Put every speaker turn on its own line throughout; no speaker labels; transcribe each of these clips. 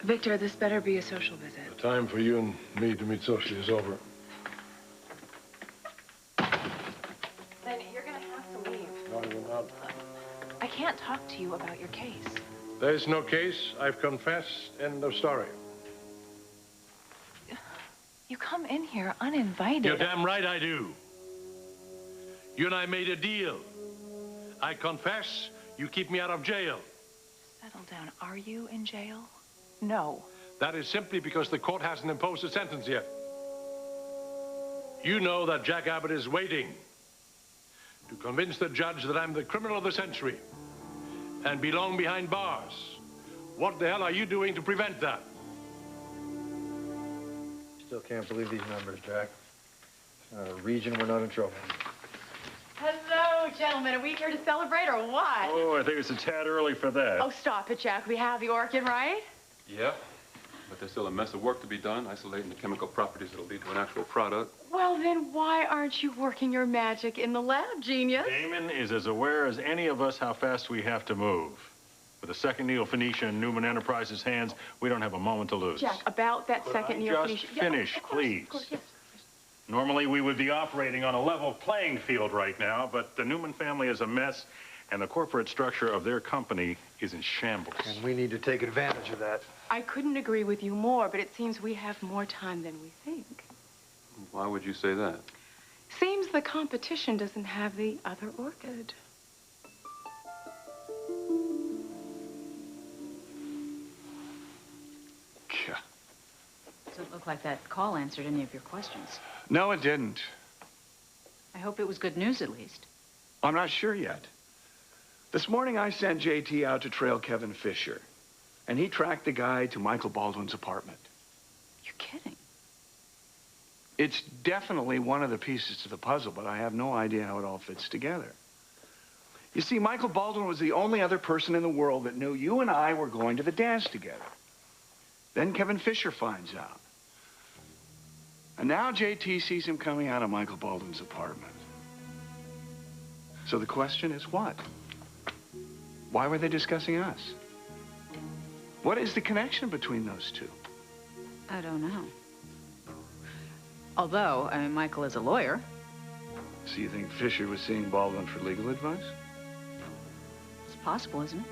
Victor, this better be a social visit.
The time for you and me to meet socially is over.
Then you're gonna have to leave.
No, I will not.
I can't talk to you about your case.
There's no case. I've confessed. End of story.
You come in here uninvited.
You're damn right I do. You and I made a deal. I confess, you keep me out of jail.
Settle down. Are you in jail? No.
That is simply because the court hasn't imposed a sentence yet. You know that Jack Abbott is waiting to convince the judge that I'm the criminal of the century and belong behind bars. What the hell are you doing to prevent that?
Still can't believe these numbers, Jack. Region, we're not in trouble.
Hello, gentlemen. Are we here to celebrate or what?
Oh, I think it's a tad early for that.
Oh, stop it, Jack. We have the orchid, right?
Yeah, but there's still a mess of work to be done, isolating the chemical properties that'll lead to an actual product.
Well, then why aren't you working your magic in the lab, genius?
Damon is as aware as any of us how fast we have to move. With the second Neo-Phoenicia in Newman Enterprises' hands, we don't have a moment to lose.
Jack, about that second Neo-Phoenicia...
Just finish,
of course,
please.
Of course, yes.
Normally, we would be operating on a level playing field right now, but the Newman family is a mess, and the corporate structure of their company is in shambles.
And we need to take advantage of that.
I couldn't agree with you more, but it seems we have more time than we think.
Why would you say that?
Seems the competition doesn't have the other orchid.
Doesn't look like that call answered any of your questions.
No, it didn't.
I hope it was good news, at least.
I'm not sure yet. This morning, I sent JT out to trail Kevin Fisher, and he tracked the guy to Michael Baldwin's apartment.
You're kidding.
It's definitely one of the pieces to the puzzle, but I have no idea how it all fits together. You see, Michael Baldwin was the only other person in the world that knew you and I were going to the dance together. Then Kevin Fisher finds out. And now JT sees him coming out of Michael Baldwin's apartment. So the question is what? Why were they discussing us? What is the connection between those two?
I don't know. Although, I mean, Michael is a lawyer.
So you think Fisher was seeing Baldwin for legal advice?
It's possible, isn't it?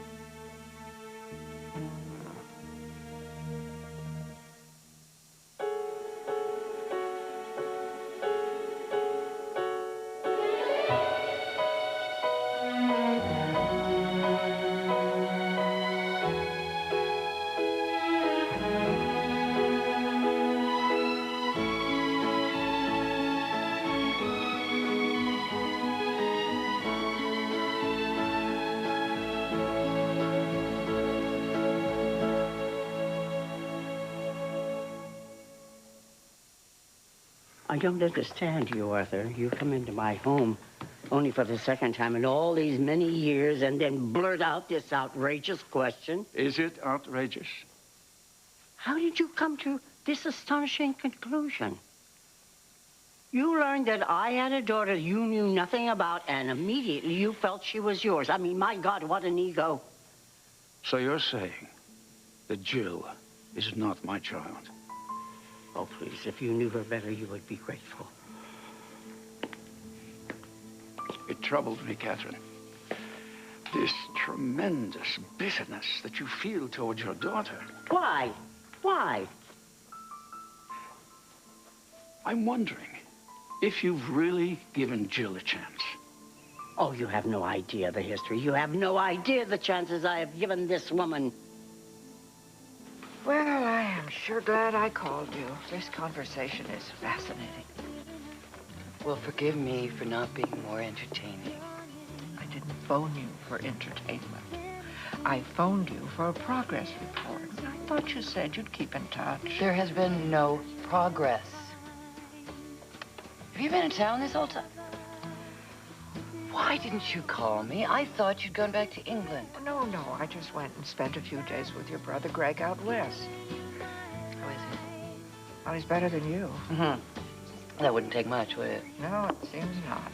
I don't understand you, Arthur. You come into my home only for the second time in all these many years and then blurt out this outrageous question.
Is it outrageous?
How did you come to this astonishing conclusion? You learned that I had a daughter you knew nothing about, and immediately you felt she was yours. I mean, my God, what an ego.
So you're saying that Jill is not my child?
Oh, please, if you knew her better, you would be grateful.
It troubled me, Catherine. This tremendous bitterness that you feel towards your daughter.
Why? Why?
I'm wondering if you've really given Jill a chance.
Oh, you have no idea the history. You have no idea the chances I have given this woman.
Well, I am sure glad I called you. This conversation is fascinating. Well, forgive me for not being more entertaining. I didn't phone you for entertainment. I phoned you for a progress report. I thought you said you'd keep in touch. There has been no progress. Have you been in town this whole time? Why didn't you call me? I thought you'd gone back to England. No, I just went and spent a few days with your brother Greg out west. How is he? Oh, he's better than you. Mm-hmm. That wouldn't take much, would it? No, it seems not.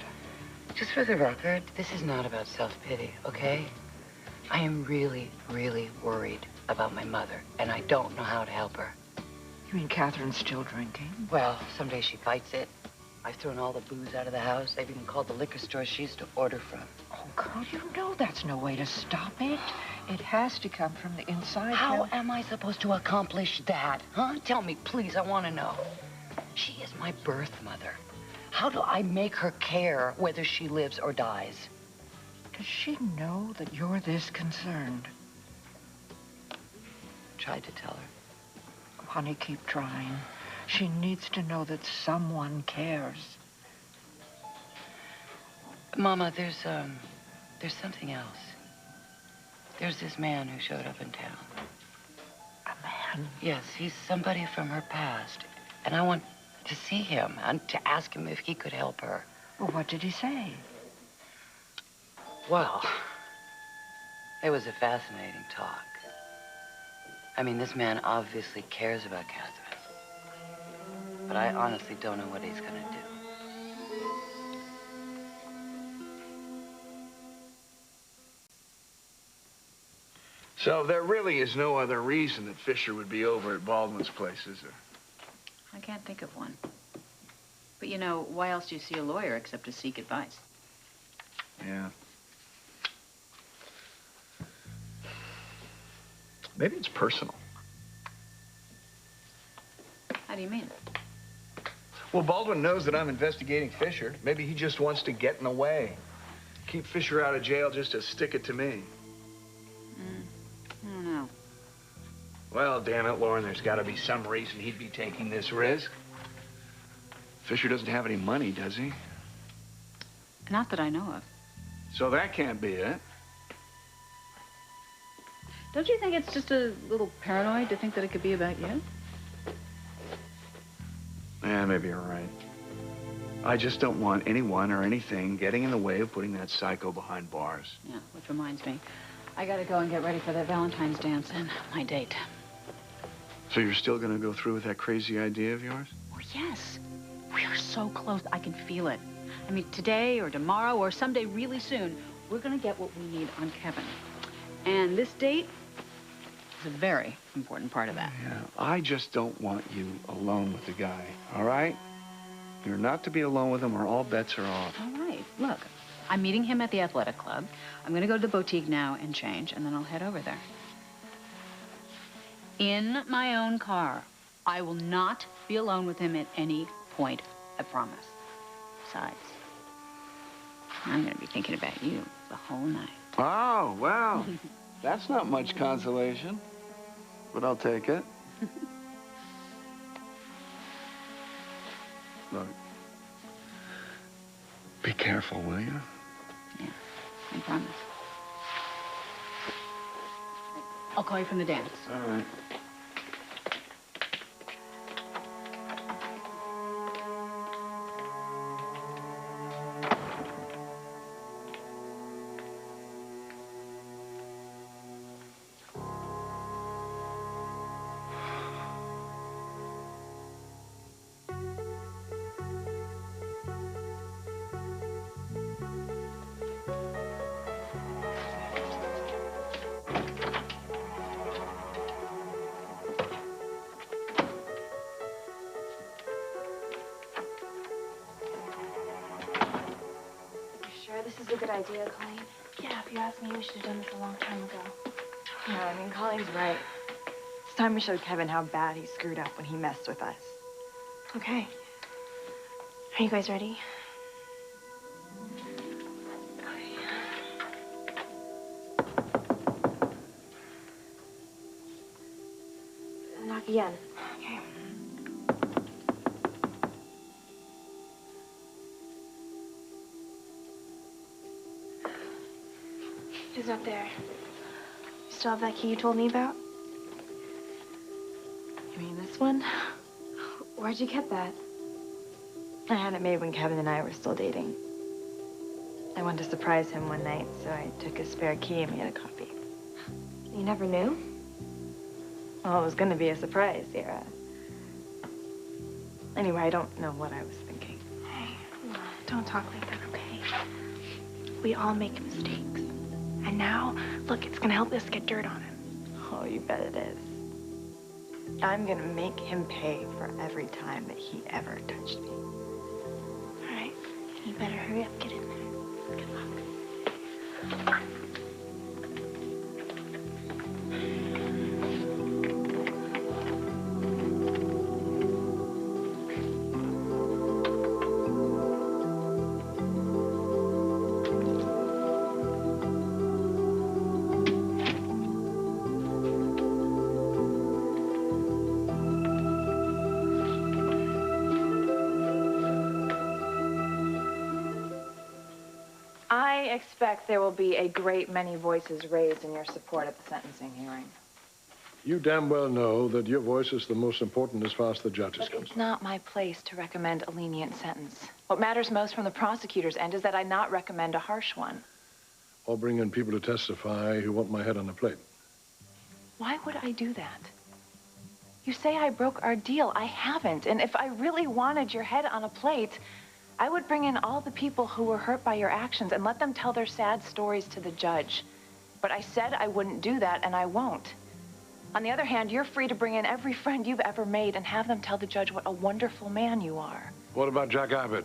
Just for the record, this is not about self-pity, okay? I am really, really worried about my mother, and I don't know how to help her. You mean Catherine's still drinking? Well, some days she fights it. I've thrown all the booze out of the house. They've even called the liquor store she used to order from.
Oh, Carl, you know that's no way to stop it.
It has to come from the inside.
How
am I supposed to accomplish that? Huh? Tell me, please. I want to know. She is my birth mother. How do I make her care whether she lives or dies?
Does she know that you're this concerned?
Tried to tell her.
Honey, keep trying. She needs to know that someone cares.
Mama, there's something else. There's this man who showed up in town.
A man?
Yes, he's somebody from her past. And I want to see him and to ask him if he could help her.
Well, what did he say?
Well, it was a fascinating talk. I mean, this man obviously cares about Catherine. But I honestly don't know what he's gonna do.
So there really is no other reason that Fisher would be over at Baldwin's place, is there?
I can't think of one. But you know, why else do you see a lawyer except to seek advice?
Yeah. Maybe it's personal.
How do you mean?
Well, Baldwin knows that I'm investigating Fisher. Maybe he just wants to get in the way. Keep Fisher out of jail just to stick it to me.
I don't know.
Well, damn it, Lauren, there's got to be some reason he'd be taking this risk. Fisher doesn't have any money, does he?
Not that I know of.
So that can't be it.
Don't you think it's just a little paranoid to think that it could be about you?
Yeah, maybe you're right. I just don't want anyone or anything getting in the way of putting that psycho behind bars.
Yeah, which reminds me, I gotta go and get ready for that Valentine's dance and my date.
So you're still gonna go through with that crazy idea of yours?
Oh, yes. We are so close. I can feel it. I mean, today or tomorrow or someday really soon, we're gonna get what we need on Kevin. And this date is a very important part of that.
Yeah, I just don't want you alone with the guy, all right? You're not to be alone with him or all bets are off.
All right. Look, I'm meeting him at the athletic club. I'm going to go to the boutique now and change, and then I'll head over there. In my own car. I will not be alone with him at any point, I promise. Besides, I'm going to be thinking about you the whole night.
Oh, well, that's not much consolation, but I'll take it. Look, be careful, will you?
Yeah, I promise. I'll call you from the dance.
All right.
This is a good idea, Colleen.
Yeah, if you ask me, we should have done this a long time ago.
Yeah, I mean, Colleen's right. It's time we showed Kevin how bad he screwed up when he messed with us.
Okay. Are you guys ready?
Knock again.
Okay. Who's up there? You still have that key you told me about?
You mean this one? Where'd you get that? I had it made when Kevin and I were still dating. I wanted to surprise him one night, so I took his spare key and made a copy.
You never knew?
Well, it was gonna be a surprise, Sierra. Anyway, I don't know what I was thinking.
Hey, don't talk like that, okay? We all make mistakes. And now, look, it's gonna help us get dirt on him.
Oh, Oh, you bet it is. I'm gonna make him pay for every time that he ever touched me.
All right. You better hurry up, get in there. Good luck.
I expect there will be a great many voices raised in your support at the sentencing hearing.
You damn well know that your voice is the most important as far as the judge is
But
concerned.
it's not my place to recommend a lenient sentence. What matters most from the prosecutor's end is that I not recommend a harsh one.
Or bring in people to testify who want my head on a plate.
Why would I do that? You say I broke our deal. I haven't. And if I really wanted your head on a plate, I would bring in all the people who were hurt by your actions and let them tell their sad stories to the judge. But I said I wouldn't do that, and I won't. On the other hand, you're free to bring in every friend you've ever made and have them tell the judge what a wonderful man you are.
What about Jack Abbott?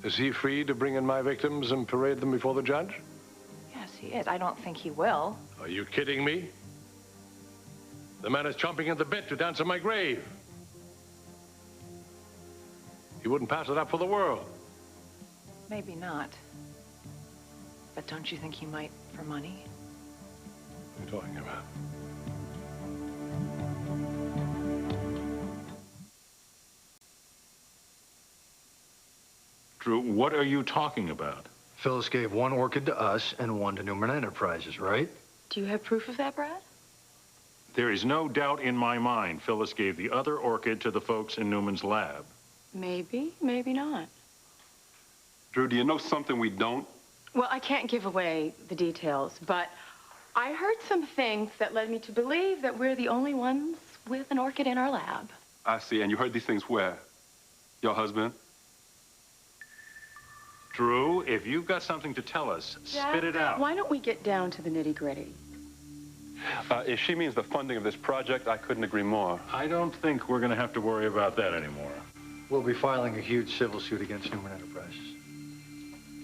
Is he free to bring in my victims and parade them before the judge?
Yes, he is. I don't think he will.
Are you kidding me? The man is chomping at the bit to dance on my grave. He wouldn't pass it up for the world.
Maybe not. But don't you think he might for money?
What are you talking about?
Drew, what are you talking about?
Phyllis gave one orchid to us and one to Newman Enterprises, right?
Do you have proof of that, Brad?
There is no doubt in my mind Phyllis gave the other orchid to the folks in Newman's lab.
Maybe, maybe not.
Drew, do you know something we don't?
Well, I can't give away the details, but I heard some things that led me to believe that we're the only ones with an orchid in our lab.
I see, and you heard these things where? Your husband?
Drew, if you've got something to tell us, spit it out.
Why don't we get down to the nitty-gritty?
If she means the funding of this project, I couldn't agree more.
I don't think we're going to have to worry about that anymore.
We'll be filing a huge civil suit against Newman Enterprises.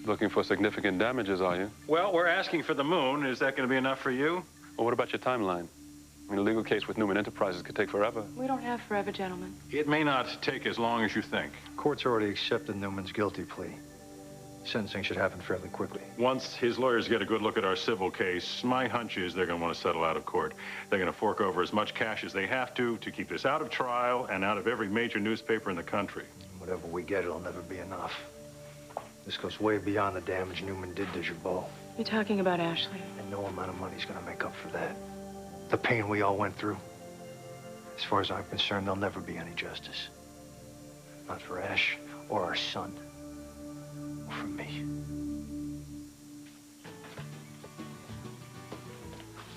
Looking for significant damages, are you?
Well, we're asking for the moon. Is that going to be enough for you?
Well, what about your timeline? I mean, a legal case with Newman Enterprises could take forever.
We don't have forever, gentlemen.
It may not take as long as you think.
Court's already accepted Newman's guilty plea. Sentencing should happen fairly quickly.
Once his lawyers get a good look at our civil case, my hunch is they're going to want to settle out of court. They're going to fork over as much cash as they have to keep this out of trial and out of every major newspaper in the country.
Whatever we get, it'll never be enough. This goes way beyond the damage Newman did to Jabot.
You're talking about Ashley.
And no amount of money's gonna make up for that. The pain we all went through. As far as I'm concerned, there'll never be any justice. Not for Ash or our son. Or for me.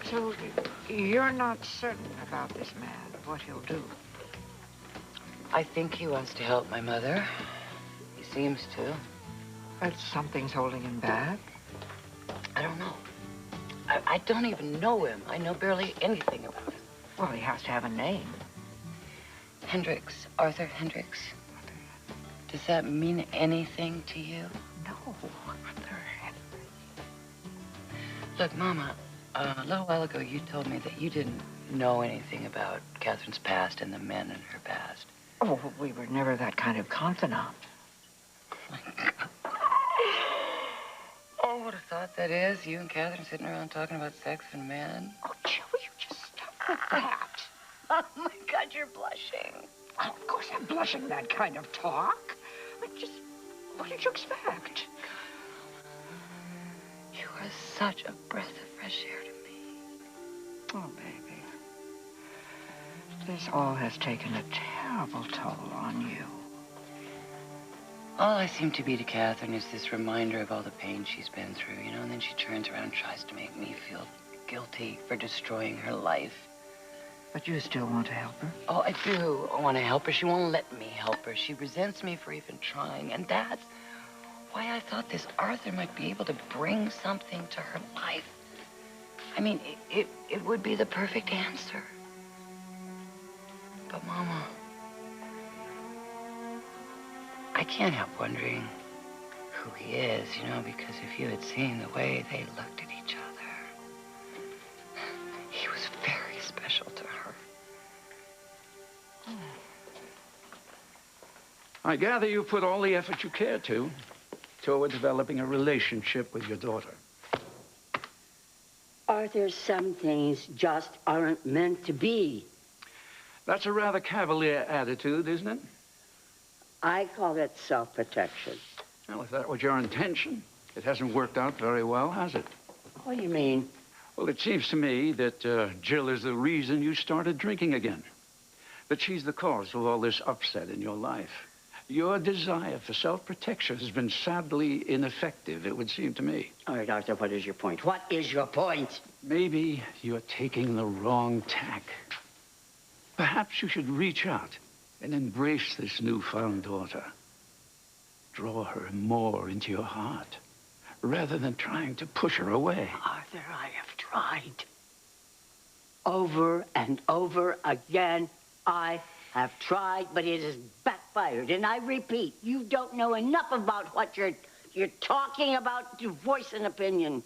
So you're not certain about this man, what he'll do?
I think he wants to help my mother. He seems to.
But something's holding him back.
I don't know. I don't even know him. I know barely anything about him.
Well, he has to have a name.
Hendricks. Arthur Hendricks. Does that mean anything to you?
No, Arthur Hendricks.
Look, Mama, a little while ago you told me that you didn't know anything about Catherine's past and the men in her past.
Oh, we were never that kind of confidant.
Oh, what a thought that is. You and Catherine sitting around talking about sex and men.
Oh, Jill, will you just stop with that?
Oh, my God, you're blushing.
Well, of course I'm blushing that kind of talk. What did you expect?
You are such a breath of fresh air to me.
Oh, baby. This all has taken a terrible toll on you.
All I seem to be to Catherine is this reminder of all the pain she's been through, you know, and then she turns around and tries to make me feel guilty for destroying her life.
But you still want to help her?
Oh, I do. I want to help her. She won't let me help her. She resents me for even trying, and that's why I thought this Arthur might be able to bring something to her life. I mean, it would be the perfect answer. But, Mama, I can't help wondering who he is, you know, because if you had seen the way they looked at each other, he was very special to her.
I gather you put all the effort you care to toward developing a relationship with your daughter.
Arthur, some things just aren't meant to be.
That's a rather cavalier attitude, isn't it?
I call it self-protection.
Well, if that was your intention, it hasn't worked out very well, has it?
What do you mean?
Well, it seems to me that Jill is the reason you started drinking again. That she's the cause of all this upset in your life. Your desire for self-protection has been sadly ineffective, it would seem to me.
All right, Arthur, what is your point? What is your point?
Maybe you're taking the wrong tack. Perhaps you should reach out and embrace this newfound daughter. Draw her more into your heart, rather than trying to push her away.
Arthur, I have tried. Over and over again, I have tried, but it has backfired. And I repeat, you don't know enough about what you're talking about to voice an opinion.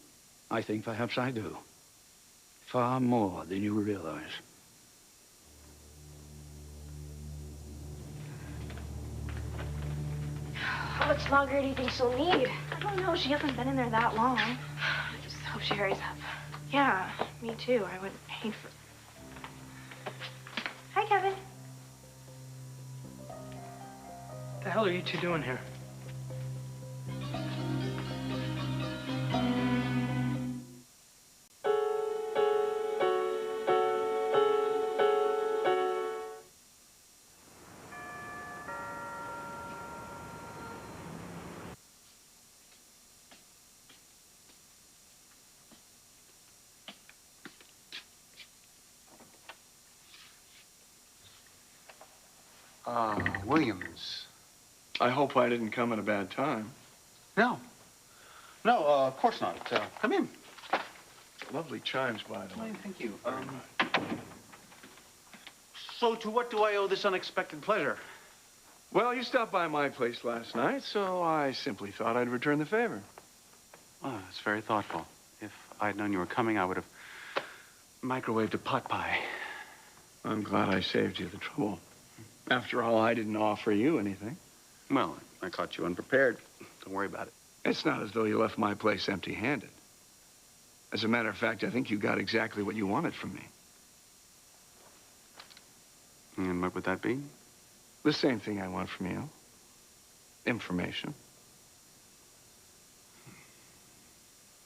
I think perhaps I do. Far more than you realize.
How much longer do you think she'll need? I don't know. She hasn't been in there that long. I just hope she hurries up. Yeah, me too. I would hate for... Hi, Kevin.
What the hell are you two doing here?
Williams. I hope I didn't come at a bad time.
No. No, of course not. Come in.
Lovely chimes, by the way.
Thank you. So to what do I owe this unexpected pleasure?
Well, you stopped by my place last night, so I simply thought I'd return the favor.
Oh, that's very thoughtful. If I'd known you were coming, I would have microwaved a pot pie.
I'm glad I saved you the trouble. After all, I didn't offer you anything.
Well, I caught you unprepared. Don't worry about it.
It's not as though you left my place empty-handed. As a matter of fact, I think you got exactly what you wanted from me.
And what would that be?
The same thing I want from you. Information.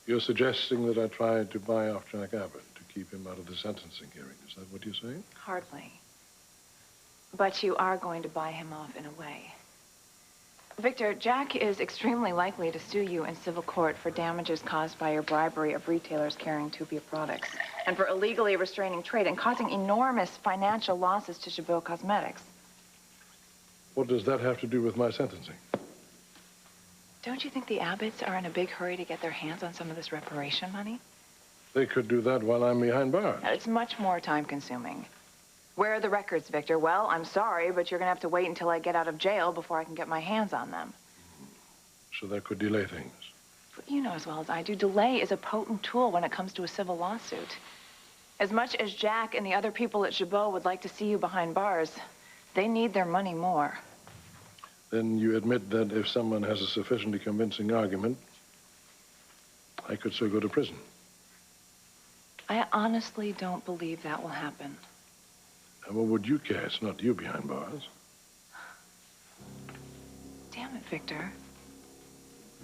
You're suggesting that I tried to buy off Jack Abbott to keep him out of the sentencing hearing. Is that what you're saying?
Hardly. But you are going to buy him off in a way. Victor, Jack is extremely likely to sue you in civil court for damages caused by your bribery of retailers carrying Tupia products, and for illegally restraining trade and causing enormous financial losses to Chabot Cosmetics.
What does that have to do with my sentencing?
Don't you think the Abbotts are in a big hurry to get their hands on some of this reparation money?
They could do that while I'm behind bars.
It's much more time-consuming. Where are the records, Victor? Well, I'm sorry, but you're going to have to wait until I get out of jail before I can get my hands on them.
So that could delay things.
But you know as well as I do, delay is a potent tool when it comes to a civil lawsuit. As much as Jack and the other people at Chabot would like to see you behind bars, they need their money more.
Then you admit that if someone has a sufficiently convincing argument, I could still go to prison.
I honestly don't believe that will happen.
And what would you care? It's not you behind bars.
Damn it, Victor.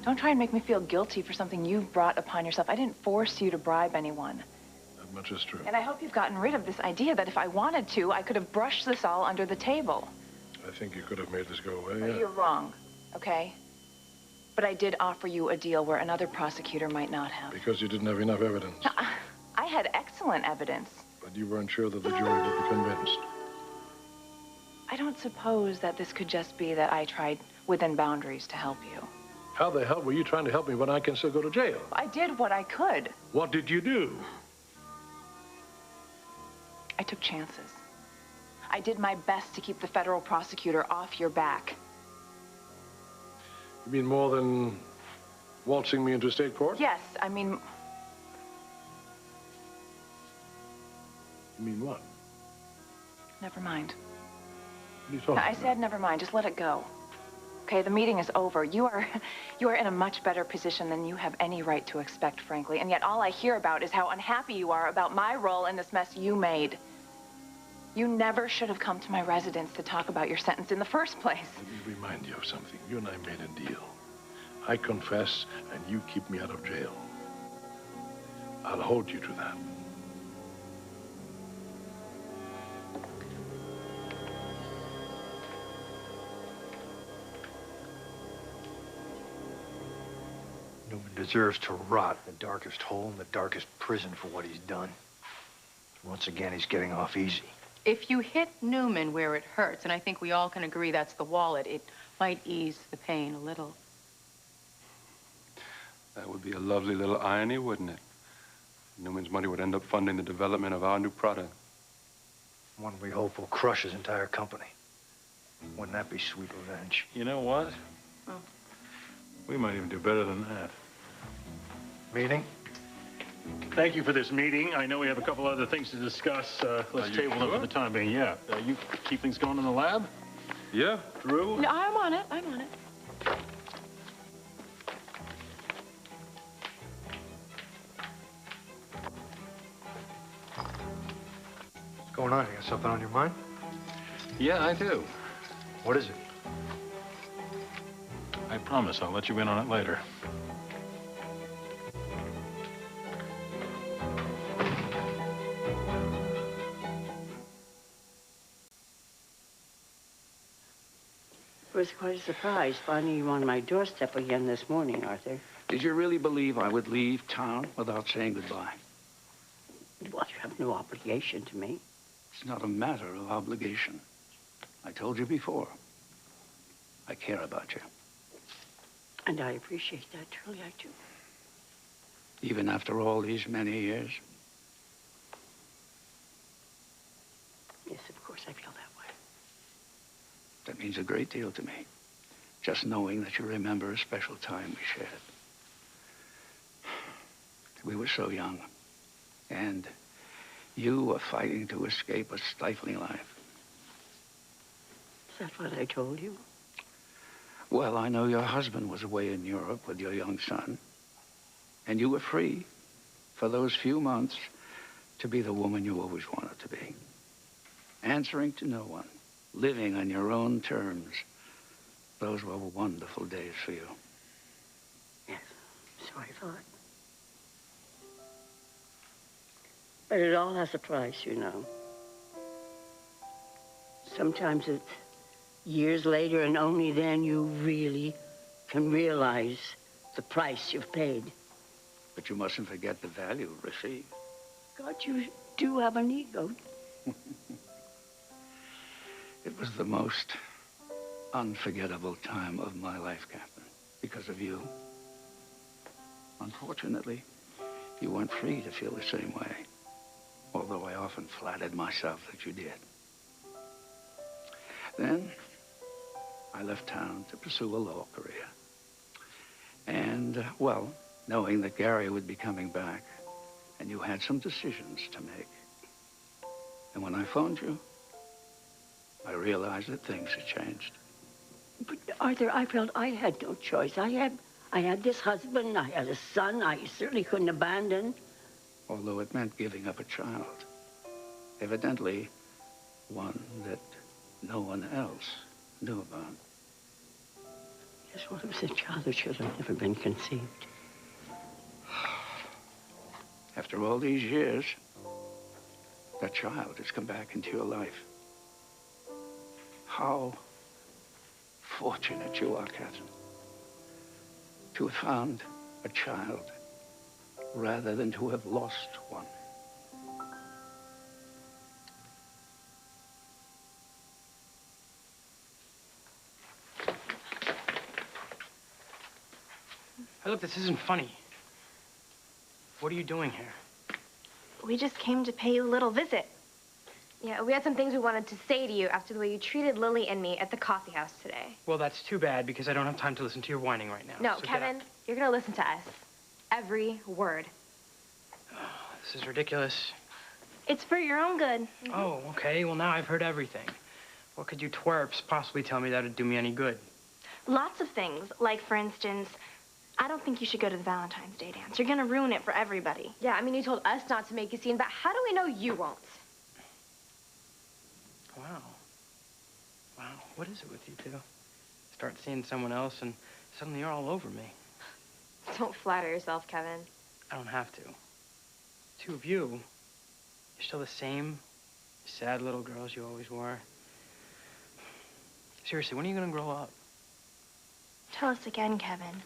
Don't try and make me feel guilty for something you've brought upon yourself. I didn't force you to bribe anyone.
That much is true.
And I hope you've gotten rid of this idea that if I wanted to, I could have brushed this all under the table.
I think you could have made this go away,
But
yeah.
you're wrong, okay? But I did offer you a deal where another prosecutor might not have.
Because you didn't have enough evidence.
I had excellent evidence.
But you weren't sure that the jury would be convinced.
I don't suppose that this could just be that I tried within boundaries to help you.
How the hell were you trying to help me when I can still go to jail?
I did what I could.
What did you do?
I took chances. I did my best to keep the federal prosecutor off your back.
You mean more than waltzing me into state court?
Yes, I mean...
You mean what?
Never mind.
What are you talking
I
about?
said never mind, just let it go. Okay, the meeting is over. You are in a much better position than you have any right to expect, frankly. And yet all I hear about is how unhappy you are about my role in this mess you made. You never should have come to my residence to talk about your sentence in the first place.
Let me remind you of something. You and I made a deal. I confess, and you keep me out of jail. I'll hold you to that.
Newman deserves to rot in the darkest hole in the darkest prison for what he's done. Once again, he's getting off easy.
If you hit Newman where it hurts, and I think we all can agree that's the wallet, it might ease the pain a little.
That would be a lovely little irony, wouldn't it? Newman's money would end up funding the development of our new product.
One we hope will crush his entire company. Wouldn't that be sweet revenge?
You know what?
Oh.
We might even do better than that.
Meeting?
Thank you for this meeting. I know we have a couple other things to discuss. Let's table them for the time being. Yeah. You keep things going in the lab?
Yeah.
Drew?
No, I'm on it. I'm on it.
What's going on? You got something on your mind?
Yeah, I do.
What is it?
I promise I'll let you in on it later.
It was quite a surprise finding you on my doorstep again this morning, Arthur.
Did you really believe I would leave town without saying goodbye?
Well, you have no obligation to me.
It's not a matter of obligation. I told you before. I care about you.
And I appreciate that, truly I do.
Even after all these many years.
Yes, of course I feel that way.
That means a great deal to me. Just knowing that you remember a special time we shared. We were so young. And you were fighting to escape a stifling life.
Is that what I told you?
Well, I know your husband was away in Europe with your young son. And you were free for those few months to be the woman you always wanted to be. Answering to no one. Living on your own terms. Those were wonderful days for you.
Yes, so I thought. But it all has a price, you know. Sometimes it's years later, and only then you really can realize the price you've paid.
But you mustn't forget the value received.
God, you do have an ego.
It was the most unforgettable time of my life, Captain, because of you. Unfortunately, you weren't free to feel the same way, although I often flattered myself that you did. Then, I left town to pursue a law career. And, well, knowing that Gary would be coming back, and you had some decisions to make. And when I phoned you, I realized that things had changed.
But, Arthur, I felt I had no choice. I had this husband, I had a son I certainly couldn't abandon.
Although it meant giving up a child. Evidently, one that no one else knew about.
Yes, well, it was a child that should have never been conceived.
After all these years, that child has come back into your life. How fortunate you are, Catherine, to have found a child rather than to have lost one.
Hey, look, this isn't funny. What are you doing here?
We just came to pay you a little visit. Yeah, we had some things we wanted to say to you after the way you treated Lily and me at the coffee house today.
Well, that's too bad because I don't have time to listen to your whining right now.
No,
So
Kevin, you're gonna listen to us. Every word.
This is ridiculous.
It's for your own good.
Oh, okay. Well, now I've heard everything. What could you twerps possibly tell me that would do me any good?
Lots of things. Like, for instance, I don't think you should go to the Valentine's Day dance. You're gonna ruin it for everybody. Yeah, I mean, you told us not to make a scene, but how do we know you won't?
Wow. Wow. What is it with you two? Start seeing someone else and suddenly you're all over me.
Don't flatter yourself, Kevin.
I don't have to. Two of you, you're still the same sad little girls you always were. Seriously, when are you gonna grow up?
Tell us again, Kevin,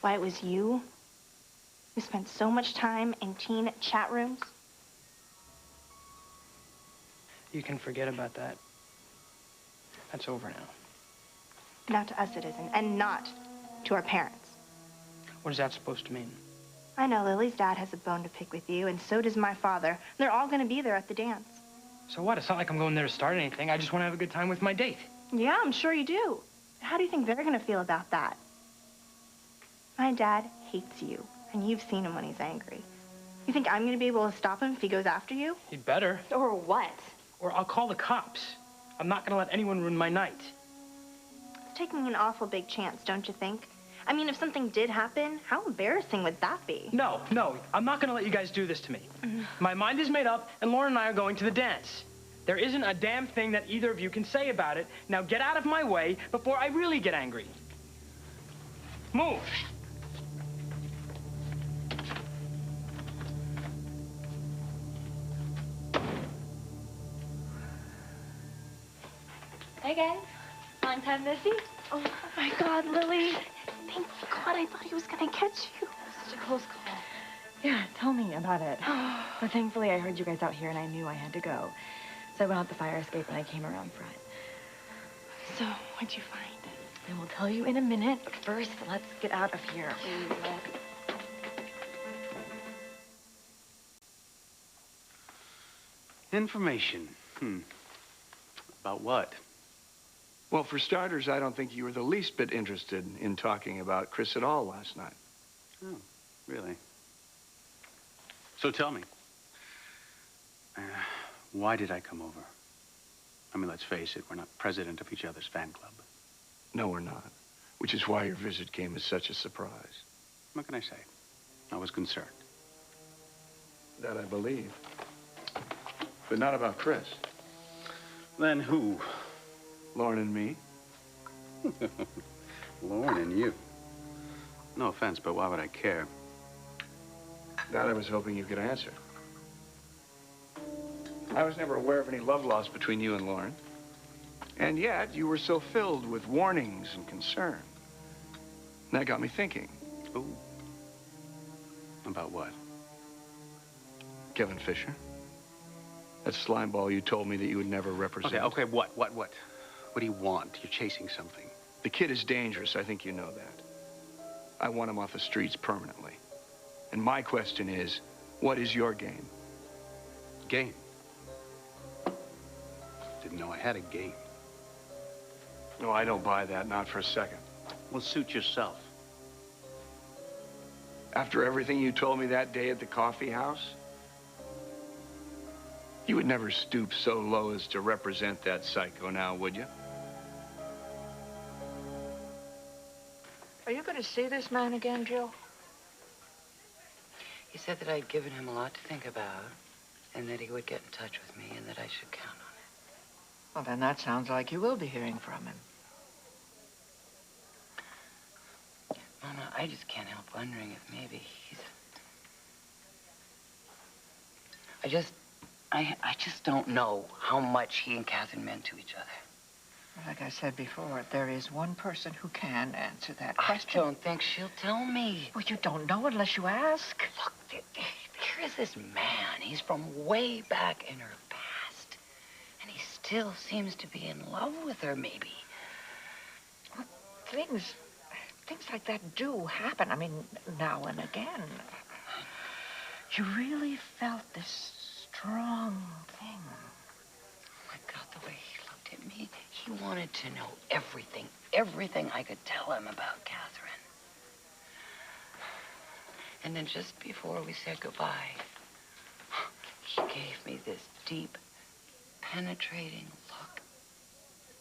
why it was you who spent so much time in teen chat rooms.
You can forget about that. That's over now.
Not to us it isn't, and not to our parents.
What is that supposed to mean?
I know Lily's dad has a bone to pick with you, and so does my father. They're all gonna be there at the dance.
So what? It's not like I'm going there to start anything. I just want to have a good time with my date.
Yeah, I'm sure you do. How do you think they're gonna feel about that? My dad hates you, and you've seen him when he's angry. You think I'm gonna be able to stop him if he goes after you?
You'd better.
Or what?
Or I'll call the cops. I'm not gonna let anyone ruin my night.
It's taking an awful big chance, don't you think? I mean, if something did happen, how embarrassing would that be?
No, I'm not gonna let you guys do this to me. My mind is made up, and Lauren and I are going to the dance. There isn't a damn thing that either of you can say about it. Now get out of my way before I really get angry. Move.
Hey, guys. Long time no see. Oh, my God, Lily. Thank God, I thought he was gonna catch you.
Such a close call. Yeah, tell me about it. But thankfully, I heard you guys out here, and I knew I had to go. So I went out the fire escape, and I came around front.
So, what'd you find?
I will tell you in a minute, but first, let's get out of here.
Information. About what?
Well, for starters, I don't think you were the least bit interested in talking about Chris at all last night.
Oh, really? So tell me, why did I come over? I mean, let's face it, we're not president of each other's fan club.
No, we're not. Which is why your visit came as such a surprise.
What can I say? I was concerned.
That I believe. But not about Chris.
Then who?
Lauren and me.
Lauren and you. No offense, but why would I care?
That I was hoping you could answer. I was never aware of any love lost between you and Lauren. And yet, you were so filled with warnings and concern. And that got me thinking.
Ooh. About what?
Kevin Fisher. That slimeball you told me that you would never represent.
Okay, what? What do you want? You're chasing something.
The kid is dangerous, I think you know that. I want him off the streets permanently. And my question is, what is your game?
Game? Didn't know I had a game.
No, I don't buy that, not for a second.
Well, suit yourself.
After everything you told me that day at the coffee house, you would never stoop so low as to represent that psycho now, would you?
Are you going to see this man again, Jill?
He said that I'd given him a lot to think about, and that he would get in touch with me, and that I should count on it.
Well, then that sounds like you will be hearing from him.
Mama, I just can't help wondering if maybe he's... I just don't know how much he and Catherine meant to each other.
Like I said before, there is one person who can answer that question.
I don't think she'll tell me.
Well, you don't know unless you ask.
Look, here is this man. He's from way back in her past. And he still seems to be in love with her, maybe.
Well, things like that do happen. I mean, now and again. You really felt this strong thing.
The way he looked at me, he wanted to know everything I could tell him about Catherine. And then just before we said goodbye, he gave me this deep, penetrating look.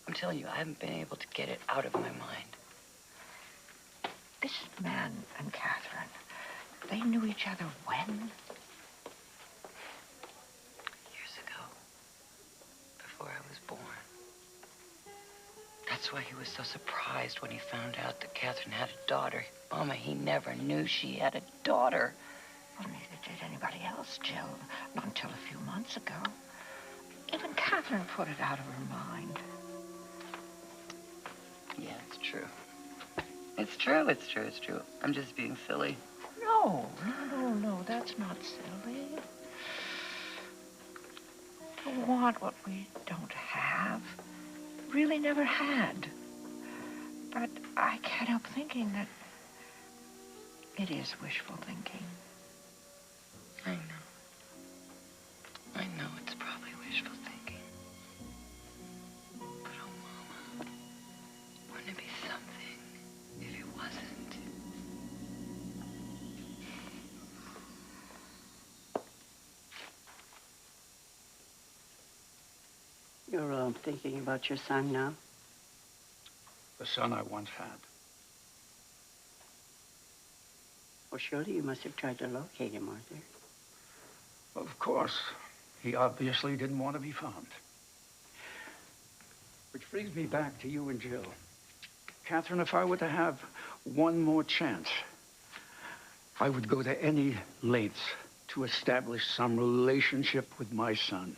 I'm telling you, I haven't been able to get it out of my mind.
This man and Catherine, they knew each other when?
Years ago, before I was born. That's why he was so surprised when he found out that Catherine had a daughter. Mama, he never knew she had a daughter.
Well, neither did anybody else, Jill. Not until a few months ago. Even Catherine put it out of her mind.
Yeah, it's true. It's true, it's true, it's true. I'm just being silly.
No, that's not silly. To want what we don't have, really never had. But I can't help thinking that it is wishful thinking.
I know it's probably wishful thinking. But oh, Mama, wouldn't it be something if it wasn't?
You're thinking about your son now?
The son I once had.
Well, surely you must have tried to locate him, Arthur.
Of course. He obviously didn't want to be found. Which brings me back to you and Jill. Catherine, if I were to have one more chance, I would go to any lengths to establish some relationship with my son.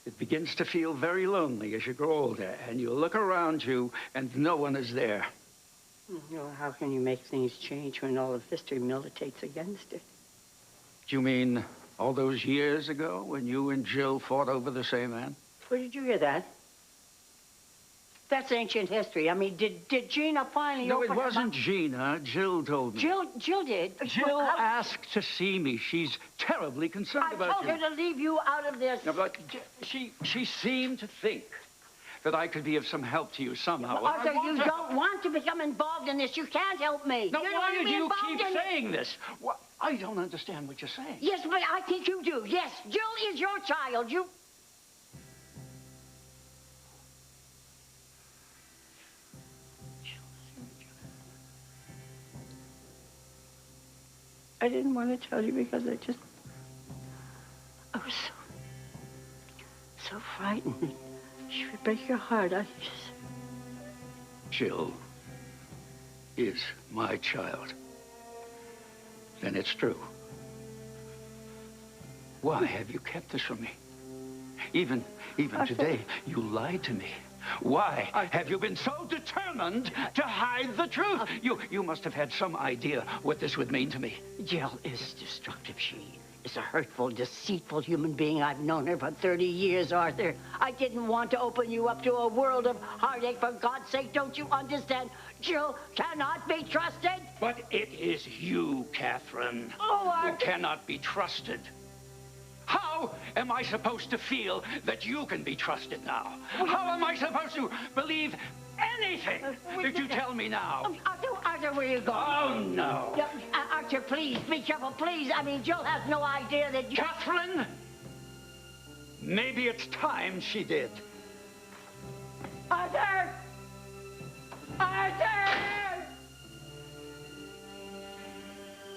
It begins to feel very lonely as you grow older, and you look around you and no one is there.
Well, how can you make things change when all of history militates against it?
Do you mean all those years ago when you and Jill fought over the same man?
Where did you hear that? That's ancient history. I mean, did Gina finally
No,
open
it wasn't Gina. Jill told me.
Jill did?
Jill asked to see me. She's terribly concerned about you.
I told her to leave you out of this.
No, but she seemed to think that I could be of some help to you somehow.
Arthur, you don't want to become involved in this. You can't help me.
Now,
You don't
why
want to
do
be
you
involved
keep
in it.
saying this? I don't understand what you're saying.
Yes, but I think you do. Yes, Jill is your child. You... I didn't want to tell you because I was so frightened. She would break your heart.
Jill is my child. Then it's true. Why have you kept this from me? Even today, you lied to me. Why have you been so determined to hide the truth? You must have had some idea what this would mean to me.
Jill is destructive. She is a hurtful, deceitful human being. I've known her for 30 years, Arthur. I didn't want to open you up to a world of heartache. For God's sake, don't you understand? Jill cannot be trusted.
But it is you, Catherine, who cannot be trusted. How am I supposed to feel that you can be trusted now? How am I supposed to believe anything that you tell me now?
Arthur, where are you going?
Oh, no.
Arthur, please, be careful, please. I mean, Jill has no idea that you...
Catherine? Maybe it's time she did.
Arthur! Arthur!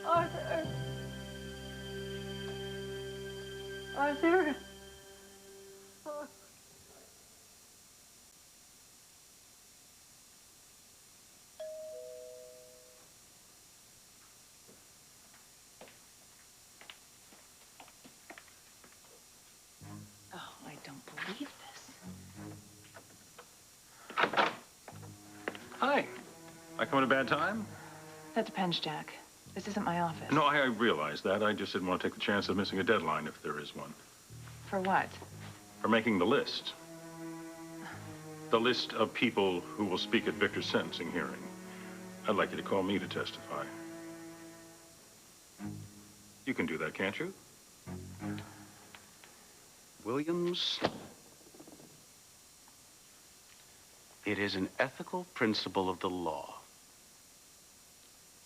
Arthur! Arthur?
Oh, I don't believe this.
Hi. I come at a bad time?
That depends, Jack. This isn't my office.
No, I realize that. I just didn't want to take the chance of missing a deadline if there is one.
For what?
For making the list. The list of people who will speak at Victor's sentencing hearing. I'd like you to call me to testify. You can do that, can't you?
Williams,
It is an ethical principle of the law.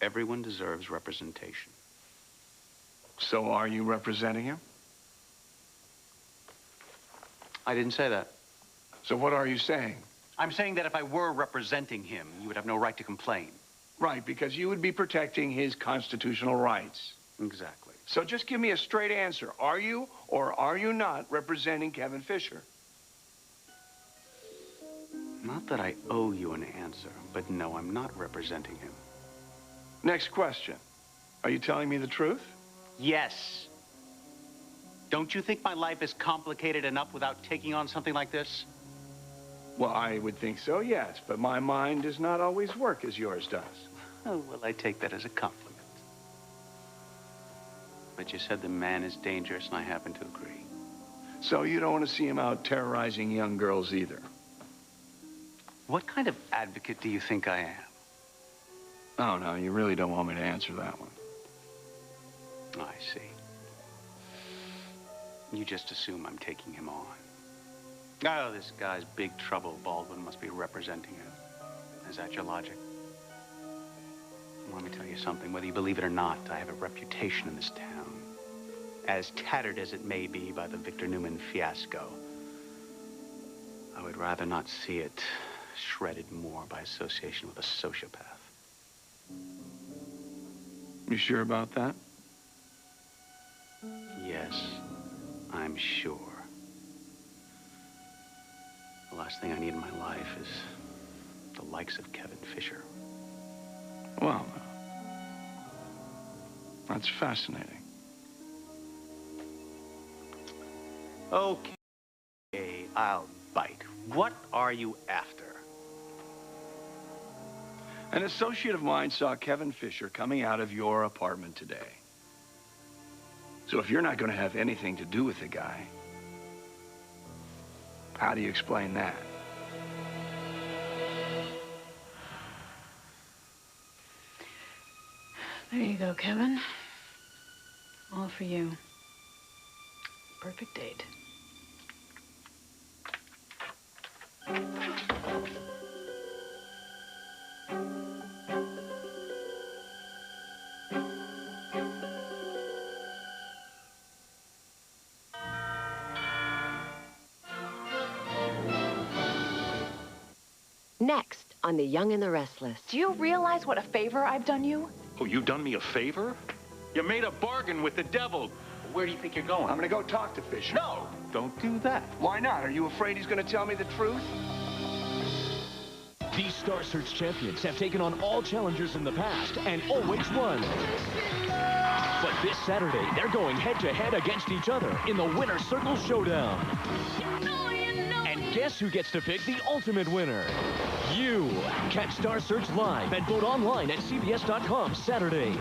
Everyone deserves representation.
So are you representing him?
I didn't say that.
So what are you saying?
I'm saying that if I were representing him, you would have no right to complain.
Right, because you would be protecting his constitutional rights.
Exactly.
So just give me a straight answer. Are you or are you not representing Kevin Fisher?
Not that I owe you an answer, but no, I'm not representing him.
Next question. Are you telling me the truth?
Yes. Don't you think my life is complicated enough without taking on something like this?
Well, I would think so, yes, but my mind does not always work as yours does.
Oh, well, I take that as a compliment. But you said the man is dangerous, and I happen to agree.
So you don't want to see him out terrorizing young girls either?
What kind of advocate do you think I am?
Oh, no, you really don't want me to answer that one.
I see. You just assume I'm taking him on. Oh, this guy's big trouble. Baldwin must be representing him. Is that your logic? Let me tell you something. Whether you believe it or not, I have a reputation in this town. As tattered as it may be by the Victor Newman fiasco, I would rather not see it shredded more by association with a sociopath.
You sure about that?
Yes, I'm sure. The last thing I need in my life is the likes of Kevin Fisher.
Well, that's fascinating.
Okay, I'll bite. What are you after?
An associate of mine saw Kevin Fisher coming out of your apartment today. So if you're not going to have anything to do with the guy, how do you explain that?
There you go, Kevin. All for you. Perfect date.
Next on The Young and the Restless.
Do you realize what a favor I've done you?
Oh, you done me a favor? You made a bargain with the devil. Where do you think you're going?
I'm going to go talk to Fisher.
No, don't do that.
Why not? Are you afraid he's going to tell me the truth?
These Star Search champions have taken on all challengers in the past and always won. But this Saturday, they're going head-to-head against each other in the Winner's Circle Showdown. And guess who gets to pick the ultimate winner? You. Catch Star Search live and vote online at CBS.com Saturday.